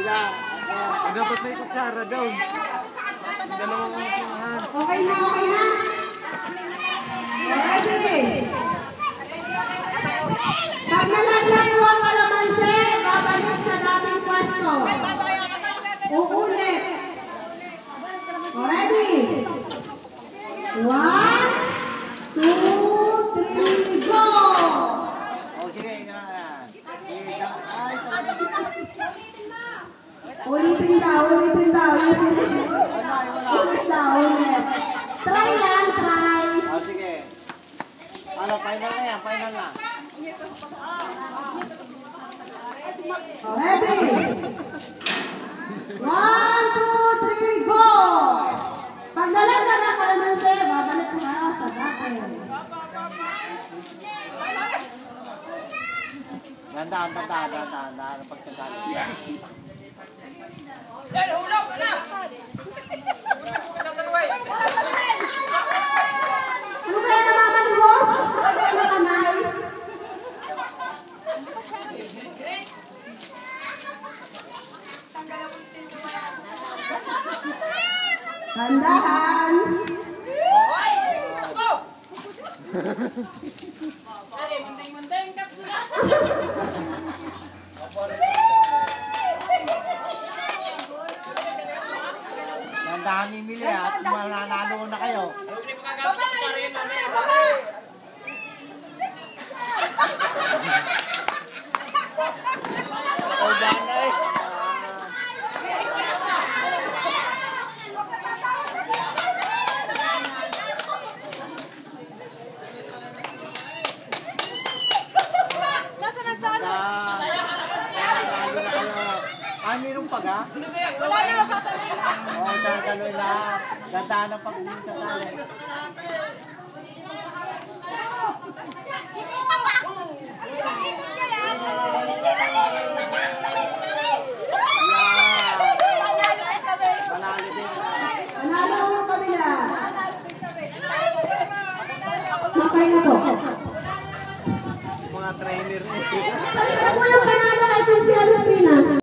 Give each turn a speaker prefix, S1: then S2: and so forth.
S1: kabila. Dapat may kutsara daw. Dalawang upuhan.
S2: Okay na, okay na. Ready? Pag nalaglag mo ang kalamansi, babalik sa dating pwesto. Uulit. Ready? 1, 2, 3, go!
S1: O sige,
S2: Ulitin daw, ulitin daw. Ulit daw, ulit. Try lang, try.
S1: O sige. Ano, final na yan, final na.
S2: Ready? 1, 2, 3, go! Pag nalaglag ang kalamansi, babalik ka sa dati.
S1: Dandaan, pagkakali.
S3: Yan, hulog ka na!
S2: Ano kaya namamaligos? Ano kaya na kamay? Tandahan!
S3: Hoy! Ako!
S1: Dandahan ni Mili at mananalo na kayo.
S3: Hindi mo gagamit ang sarili mamaya, baka.
S1: O, dyan na eh.
S4: Nasaan ang channel?
S1: Meron pa ga?
S4: Wala na, sasabihin.
S1: Oo, dadaloy lang. Dadaan ang pag-uwi sa sali. Panalo din.
S2: Panalo ang kabila. Okay na po.
S1: Mga trainer.
S2: Palisa po yung panalo kay Prince Agustina.